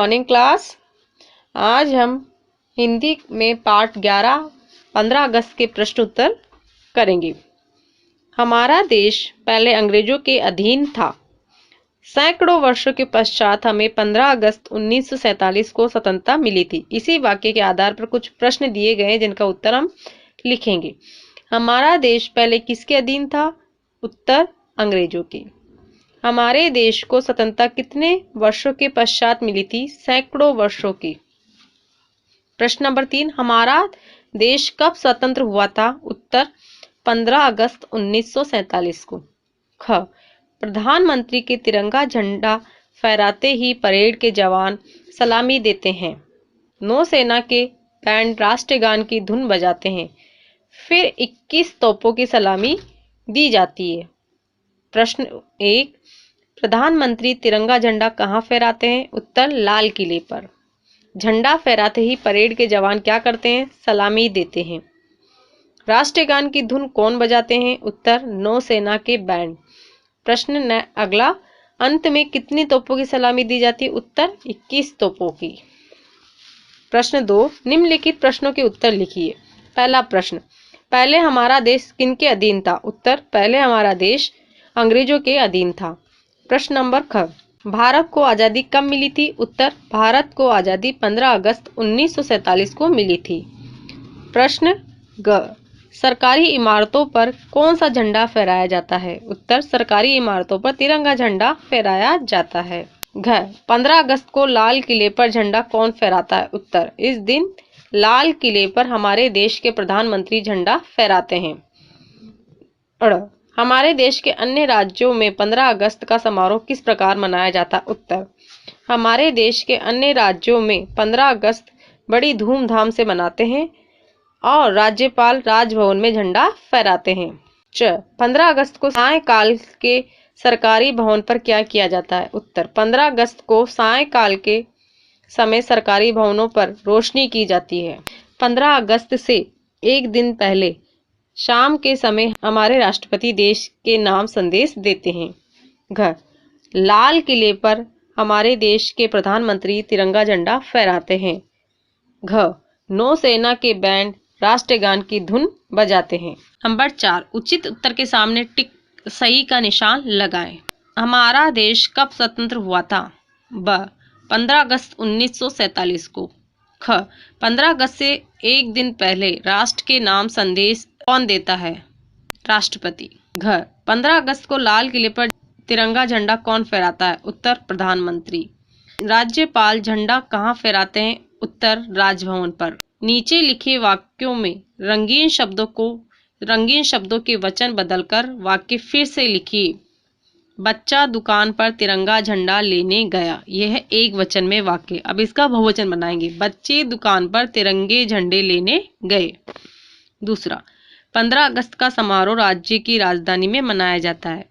Morning class. आज हम हिंदी में पाठ 11 15 अगस्त के प्रश्न उत्तर करेंगे। हमारा देश पहले अंग्रेजों के अधीन था। सैकड़ों वर्षों के पश्चात हमें 15 अगस्त 1947 को स्वतंत्रता मिली थी। इसी वाक्य के आधार पर कुछ प्रश्न दिए गए हैं जिनका उत्तर हम लिखेंगे। हमारा देश पहले किसके अधीन था? उत्तर अंग्रेजों के। हमारे देश को स्वतंत्रता कितने वर्षों के पश्चात मिली थी? सैकड़ों वर्षों की। प्रश्न नंबर 3, हमारा देश कब स्वतंत्र हुआ था? उत्तर 15 अगस्त 1947 को। ख, प्रधानमंत्री के तिरंगा झंडा फहराते ही परेड के जवान सलामी देते हैं। नौसेना के बैंड राष्ट्रगान की धुन बजाते हैं। फिर 21 तोपों की सलामी दी जाती है। प्रश्न 1, प्रधानमंत्री तिरंगा झंडा कहाँ फहराते हैं? उत्तर लाल किले पर। झंडा फहराते ही परेड के जवान क्या करते हैं? सलामी देते हैं। राष्ट्रगान की धुन कौन बजाते हैं? उत्तर नौसेना के बैंड। प्रश्न अगला, अंत में कितनी तोपों की सलामी दी जाती है? उत्तर 21 तोपों की। प्रश्न 2, निम्नलिखित प्रश्नों के उत्तर लिखिए। पहला प्रश्न, पहले हमारा देश किनके अधीन था? उत्तर पहले हमारा देश अंग्रेजों के अधीन था। प्रश्न नंबर ख, भारत को आज़ादी कब मिली थी? उत्तर भारत को आज़ादी 15 अगस्त 1947 को मिली थी। प्रश्न ग, सरकारी इमारतों पर कौन सा झंडा फहराया जाता है? उत्तर सरकारी इमारतों पर तिरंगा झंडा फहराया जाता है। घ, 15 अगस्त को लाल किले पर झंडा कौन फहराता है? उत्तर इस दिन लाल किले पर हमारे देश के प्रधानमंत्री झंडा फहराते हैं। अड़, हमारे देश के अन्य राज्यों में 15 अगस्त का समारोह किस प्रकार मनाया जाता? उत्तर हमारे देश के अन्य राज्यों में 15 अगस्त बड़ी धूमधाम से मनाते हैं और राज्यपाल राजभवन में झंडा फहराते हैं। च, 15 अगस्त को सायंकाल के सरकारी भवन पर क्या किया जाता है? उत्तर 15 अगस्त को सायंकाल के समय सरकारी भवनों पर रोशनी की जाती है। 15 अगस्त से एक दिन पहले शाम के समय हमारे राष्ट्रपति देश के नाम संदेश देते हैं। घ, लाल किले पर हमारे देश के प्रधानमंत्री तिरंगा झंडा फहराते हैं। घ, नौसेना के बैंड राष्ट्रगान की धुन बजाते हैं। नंबर 4, उचित उत्तर के सामने टिक सही का निशान लगाएं। हमारा देश कब स्वतंत्र हुआ था? ब, 15 अगस्त 1947 को। ख, 15 अगस्त से एक दिन पहले राष्ट्र के नाम संदेश कौन देता है? राष्ट्रपति। घ, 15 अगस्त को लाल किले पर तिरंगा झंडा कौन फहराता है? उत्तर प्रधानमंत्री। राज्यपाल झंडा कहाँ फहराते हैं? उत्तर राजभवन पर। नीचे लिखे वाक्यों में रंगीन शब्दों के वचन बदलकर वाक्य फिर से लिखिए। बच्चा दुकान पर तिरंगा झंडा लेने गया, यह एक वचन में वाक्य। अब इसका बहुवचन बनाएंगे। बच्चे दुकान पर तिरंगे झंडे लेने गए। दूसरा, 15 अगस्त का समारोह राज्य की राजधानी में मनाया जाता है।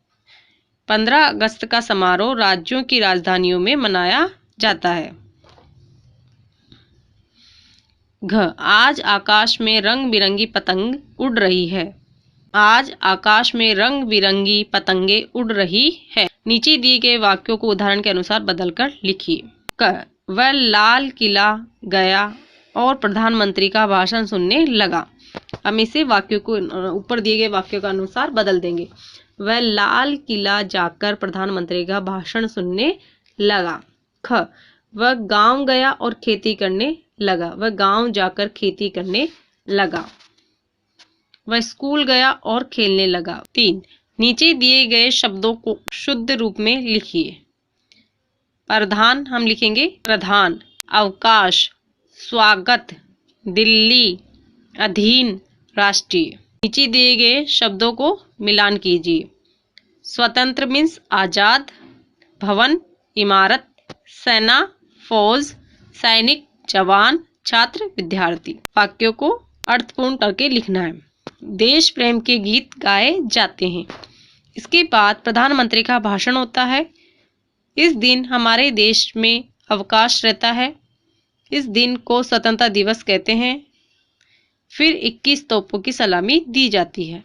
15 अगस्त का समारोह राज्यों की राजधानियों में मनाया जाता है। घ, आज आकाश में रंग बिरंगी पतंग उड़ रही है। आज आकाश में रंग बिरंगी पतंगे उड़ रही है। नीचे दिए गए वाक्यों को उदाहरण के अनुसार बदलकर लिखिए। क, वह लाल किला गया और प्रधानमंत्री का भाषण सुनने लगा। हम इसे वाक्यों को ऊपर दिए गए वाक्यों के अनुसार बदल देंगे। वह लाल किला जाकर प्रधानमंत्री का भाषण सुनने लगा। ख, वह गांव गया और खेती करने लगा। वह गांव जाकर खेती करने लगा। वह स्कूल गया और खेलने लगा। 3, नीचे दिए गए शब्दों को शुद्ध रूप में लिखिए। प्रधान हम लिखेंगे प्रधान, अवकाश, स्वागत, दिल्ली, अधीन, राष्ट्रीय। नीचे दिए गए शब्दों को मिलान कीजिए। स्वतंत्र मीन्स आजाद, भवन इमारत, सेना फौज, सैनिक जवान, छात्र विद्यार्थी। वाक्यों को अर्थपूर्ण करके लिखना है। देश प्रेम के गीत गाए जाते हैं। इसके बाद प्रधानमंत्री का भाषण होता है। इस दिन हमारे देश में अवकाश रहता है। इस दिन को स्वतंत्रता दिवस कहते हैं। फिर 21 तोपों की सलामी दी जाती है।